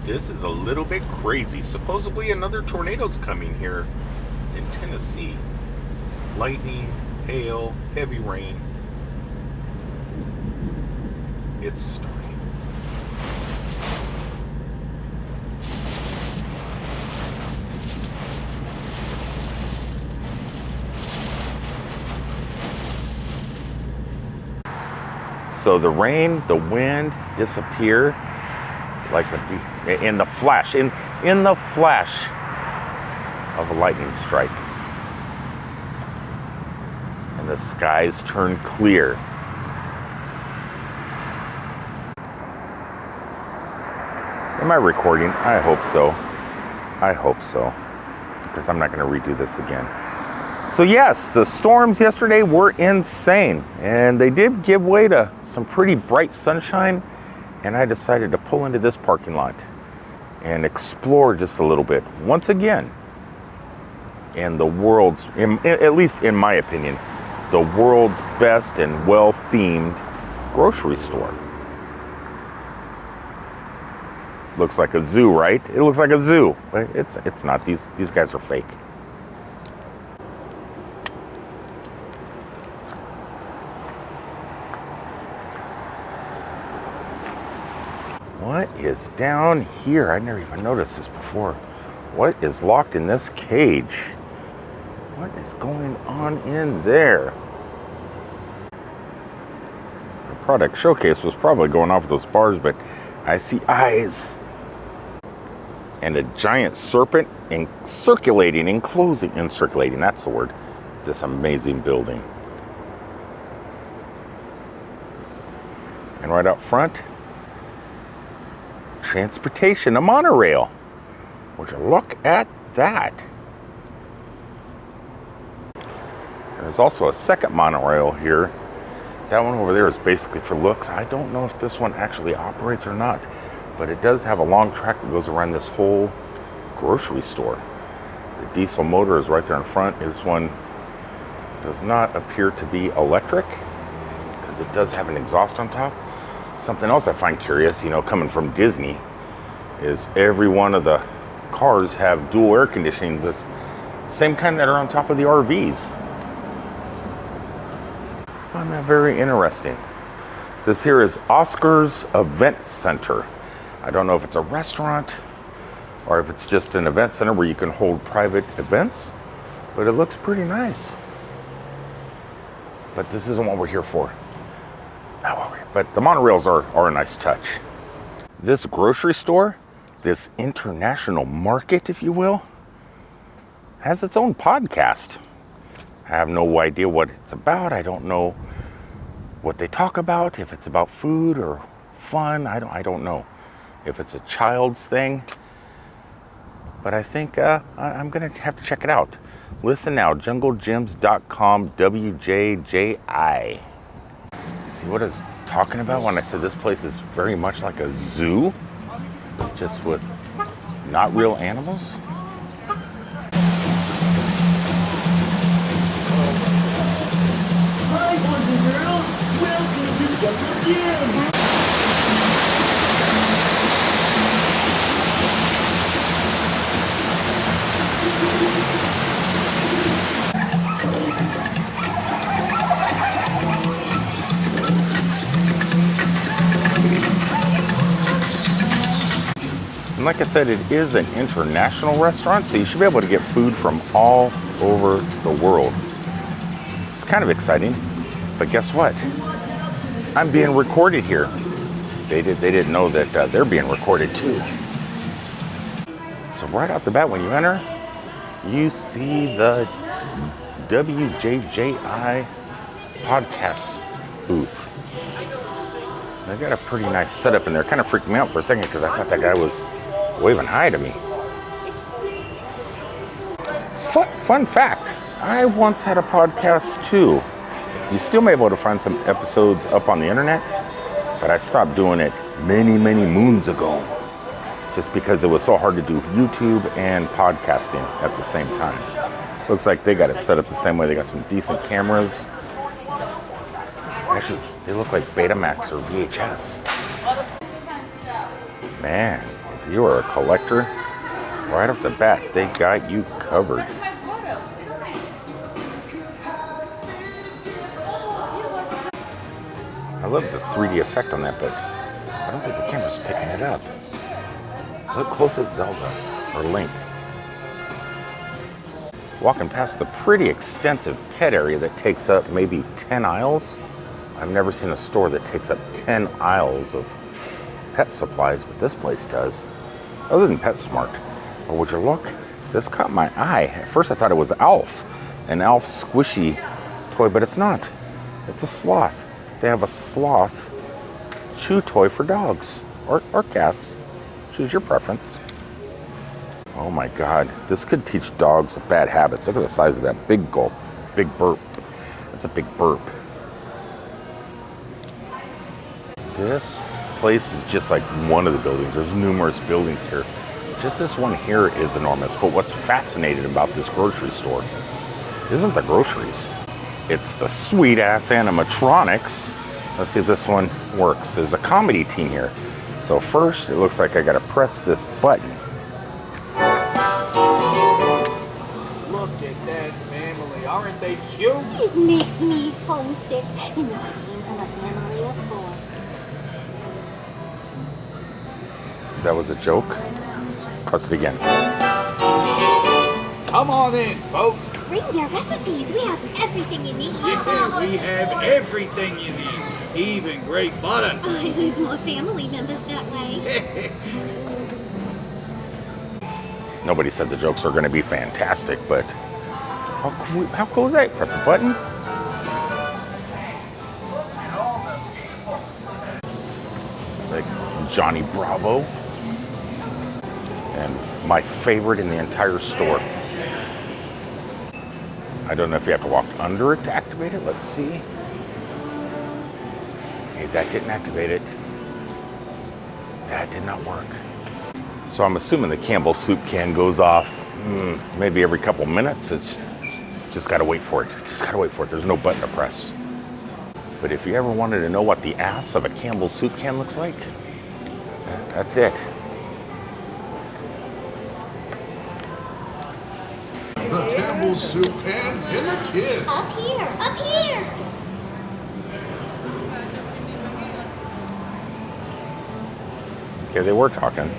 This is a little bit crazy. Supposedly another tornado's coming here in Tennessee. Lightning, hail, heavy rain. It's starting. So the rain, the wind disappear like in the flash, in the flash of a lightning strike. And the skies turn clear. Am I recording? I hope so. I hope so. Because I'm not going to redo this again. So yes, the storms yesterday were insane. And they did give way to some pretty bright sunshine. And I decided to pull into this parking lot and explore just a little bit. Once again, in the world's, at least in my opinion, the world's best and well-themed grocery store. Looks like a zoo, right? It looks like a zoo, but it's not. These guys are fake. What is down here? I never even noticed this before. What is locked in this cage? What is going on in there? The product showcase was probably going off with those bars, but I see eyes. And a giant serpent encirculating, that's the word, this amazing building. And right out front, transportation, a monorail. Would you look at that? There's also a second monorail here. That one over there is basically for looks. I don't know if this one actually operates or not, but it does have a long track that goes around this whole grocery store. The diesel motor is right there in front. This one does not appear to be electric because it does have an exhaust on top. Something else I find curious, coming from Disney, is every one of the cars have dual air conditionings. That's the same kind that are on top of the RVs. I find that very interesting. This here is Oscar's Event Center. I don't know if it's a restaurant or if it's just an event center where you can hold private events, but it looks pretty nice. But this isn't what we're here for. But the monorails are a nice touch. This grocery store, this international market, if you will, has its own podcast. I have no idea what it's about. I don't know what they talk about, if it's about food or fun. I don't know if it's a child's thing. But I think I'm going to have to check it out. Listen now, junglegems.com, WJJI. See what I was talking about when I said this place is very much like a zoo, just with not real animals? Hi, boys and girls. Welcome to Jungle Gym. And like I said, it is an international restaurant, so you should be able to get food from all over the world. It's kind of exciting, but guess what? I'm being recorded here. They didn't know that they're being recorded too. So right out the bat, when you enter, you see the WJJI podcast booth. They got a pretty nice setup in there. Kind of freaked me out for a second because I thought that guy was waving hi to me. Fun fact, I once had a podcast too. You still may be able to find some episodes up on the internet, but I stopped doing it many moons ago just because it was so hard to do YouTube and podcasting at the same time. Looks like they got it set up the same way. They got some decent cameras. Actually, they look like Betamax or VHS. Man, If you are a collector, right off the bat, they got you covered. I love the 3D effect on that, but I don't think the camera's picking it up. Look close at Zelda, or Link. Walking past the pretty extensive pet area that takes up maybe 10 aisles. I've never seen a store that takes up 10 aisles of pet supplies, but this place does. Other than PetSmart. But would you look? This caught my eye. At first I thought it was Alf, an Alf squishy toy, but it's not. It's a sloth. They have a sloth chew toy for dogs or cats. Choose your preference. Oh my God, this could teach dogs bad habits. Look at the size of that big gulp, big burp. That's a big burp. This place is just like one of the buildings. There's numerous buildings here. Just this one here is enormous. But what's fascinating about this grocery store isn't the groceries. It's the sweet ass animatronics. Let's see if this one works. There's a comedy team here. So first, it looks like I gotta press this button. Look at that family. Aren't they cute? It makes me homesick. You know, I came from a family of 4. That was a joke. Just press it again. Come on in, folks. Bring your recipes. We have everything you need. Yeah, we have everything you need. Even great butter. I lose more family members that way. Nobody said the jokes are gonna be fantastic, but how cool is that? Press a button. Like Johnny Bravo. And my favorite in the entire store. I don't know if you have to walk under it to activate it. Let's see. Okay, that didn't activate it. That did not work. So I'm assuming the Campbell soup can goes off maybe every couple minutes. It's just gotta wait for it. Just gotta wait for it. There's no button to press. But if you ever wanted to know what the ass of a Campbell soup can looks like, that's it. The Campbell soup can and the kids. Up here. Up here. Okay, they were talking.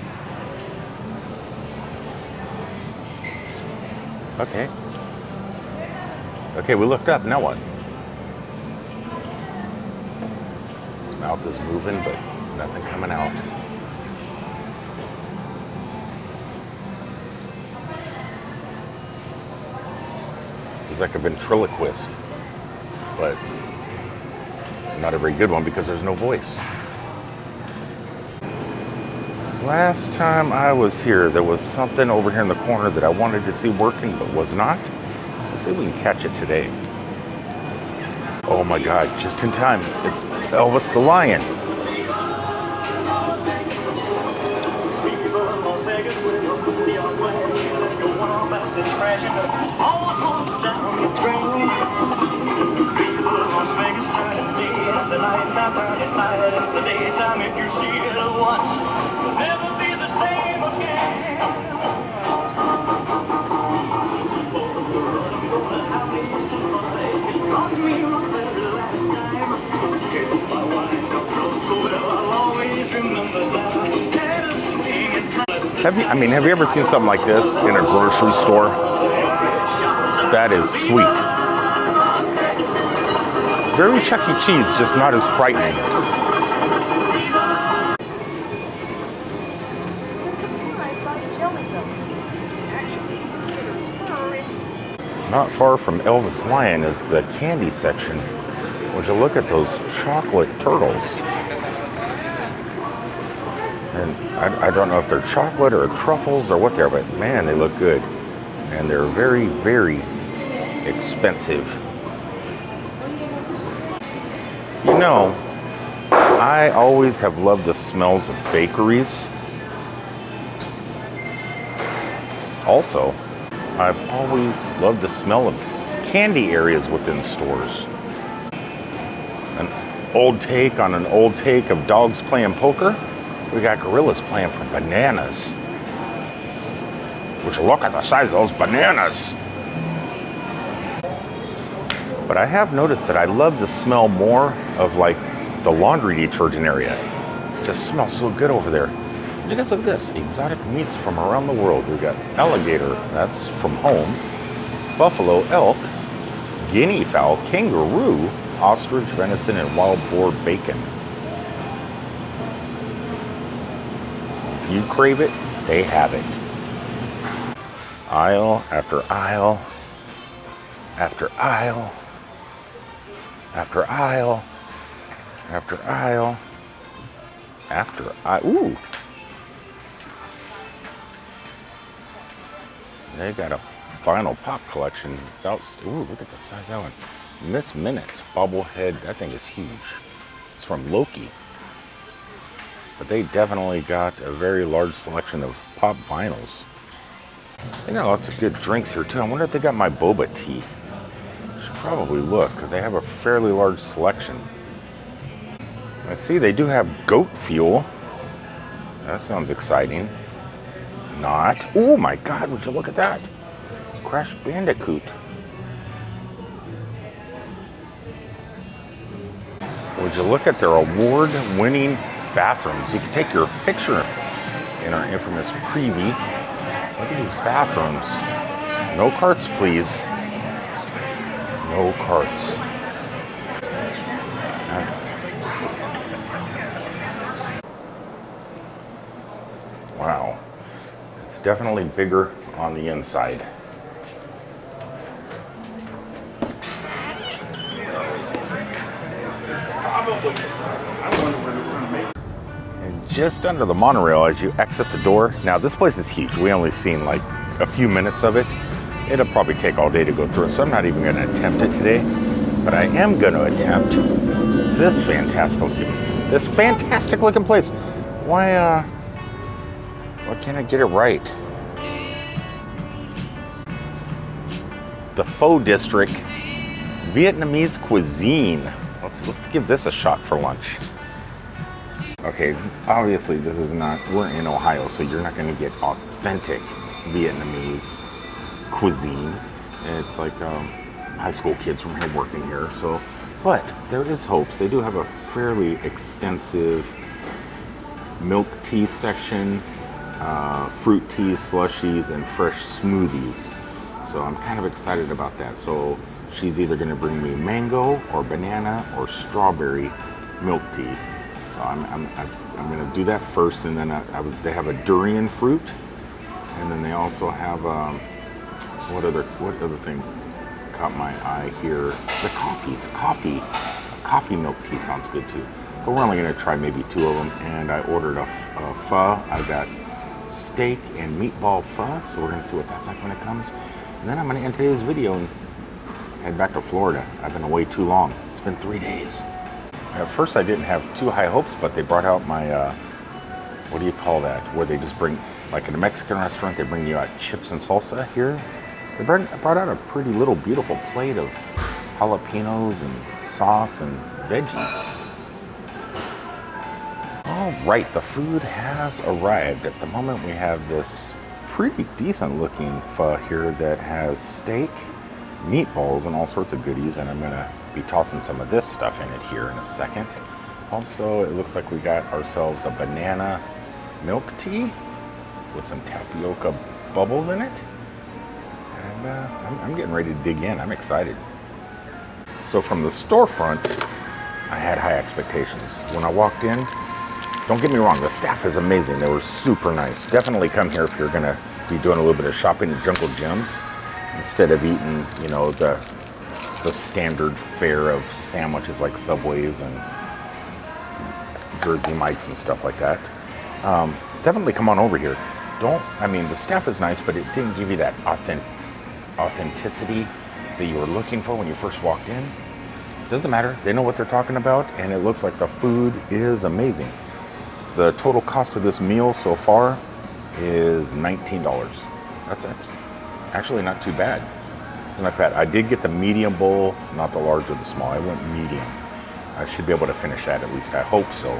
Okay. Okay, we looked up. Now what? His mouth is moving, but nothing coming out. He's like a ventriloquist, but not a very good one because there's no voice. Last time I was here, there was something over here in the corner that I wanted to see working, but was not. Let's see if we can catch it today. Oh my God, just in time. It's Elvis the Lion. Have you ever seen something like this in a grocery store? That is sweet. Very Chuck E. Cheese, just not as frightening. Not far from Elvis Lion is the candy section. Would you look at those chocolate turtles? And I don't know if they're chocolate or truffles or what they are, but man, they look good. And they're very, very expensive. You know, I always have loved the smells of bakeries. Also, I've always loved the smell of candy areas within stores. An old take on an old take of dogs playing poker. We got gorillas playing for bananas. Would you look at the size of those bananas? But I have noticed that I love the smell more of like the laundry detergent area. It just smells so good over there. You guys look at this, exotic meats from around the world. We got alligator, that's from home, buffalo, elk, guinea fowl, kangaroo, ostrich, venison, and wild boar bacon. If you crave it, they have it. Aisle after aisle, after aisle, after aisle, after aisle, after aisle. Ooh! They got a final pop collection. It's out. Ooh, look at the size of that one. Miss Minutes bobblehead. That thing is huge. It's from Loki. But they definitely got a very large selection of pop vinyls. They got lots of good drinks here too. I wonder if they got my boba tea. Should probably look because they have a fairly large selection. I see they do have goat fuel. That sounds exciting. Not. Oh my God, would you look at that? Crash Bandicoot. Would you look at their award-winning bathrooms? You can take your picture in our infamous preview. Look at these bathrooms. No carts, please. No carts. Wow. It's definitely bigger on the inside. And just under the monorail as you exit the door. Now this place is huge. We only seen like a few minutes of it. It'll probably take all day to go through it, so I'm not even going to attempt it today. But I am going to attempt this fantastic looking place. Why can't I get it right? The Pho District, Vietnamese cuisine. Let's give this a shot for lunch. Okay, obviously this is not, we're in Ohio, so you're not gonna get authentic Vietnamese cuisine. It's like high school kids from here working here, so, but there is hopes. They do have a fairly extensive milk tea section, fruit teas, slushies, and fresh smoothies. So I'm kind of excited about that. So she's either gonna bring me mango or banana or strawberry milk tea. So I'm gonna do that first, and then they have a durian fruit, and then they also have what other thing caught my eye here? The coffee milk tea sounds good too. But we're only gonna try maybe 2 of them, and I ordered a pho. I got steak and meatball pho, so we're gonna see what that's like when it comes. And then I'm gonna end today's video and head back to Florida. I've been away too long. It's been 3 days. At first I didn't have too high hopes, but they brought out my, what do you call that? Where they just bring, like in a Mexican restaurant, they bring you out chips and salsa. Here, they brought out a pretty little beautiful plate of jalapenos and sauce and veggies. All right, the food has arrived. At the moment we have this pretty decent looking pho here that has steak, meatballs, and all sorts of goodies, and I'm gonna be tossing some of this stuff in it here in a second. Also, it looks like we got ourselves a banana milk tea with some tapioca bubbles in it. And I'm getting ready to dig in. I'm excited. So from the storefront, I had high expectations. When I walked in, don't get me wrong, the staff is amazing. They were super nice. Definitely come here if you're gonna be doing a little bit of shopping at Jungle Gems instead of eating, you know, the standard fare of sandwiches like Subways and Jersey Mike's and stuff like that. Definitely come on over here. The staff is nice, but it didn't give you that authenticity that you were looking for when you first walked in. Doesn't matter, they know what they're talking about, and it looks like the food is amazing. The total cost of this meal so far is $19. That's actually not too bad. It's not bad. I did get the medium bowl, not the large or the small. I went medium. I should be able to finish that, at least I hope so,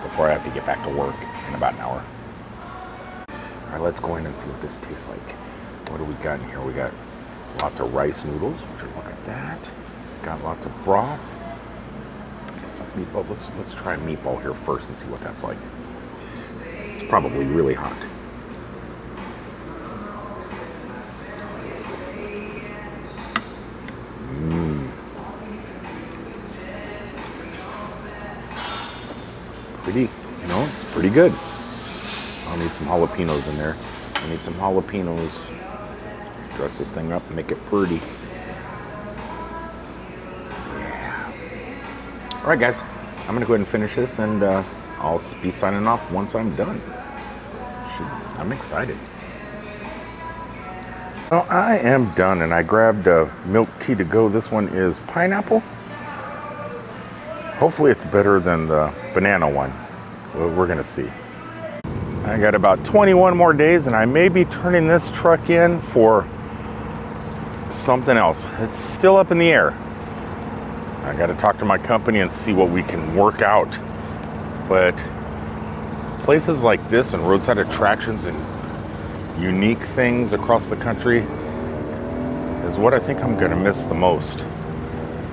before I have to get back to work. in about an hour. All right, let's go in and see what this tastes like. What do we got in here? We got lots of rice noodles. Would you look at that? Got lots of broth. Some meatballs. Let's try a meatball here first and see what that's like. It's probably really hot. Pretty, it's pretty good. I'll need some jalapenos in there. I need some jalapenos. Dress this thing up and make it pretty. Yeah. All right, guys. I'm going to go ahead and finish this, and I'll be signing off once I'm done. I'm excited. Well, I am done, and I grabbed milk tea to go. This one is pineapple. Hopefully it's better than the banana one. We're going to see. I got about 21 more days, and I may be turning this truck in for something else. It's still up in the air. I got to talk to my company and see what we can work out. But places like this and roadside attractions and unique things across the country is what I think I'm going to miss the most.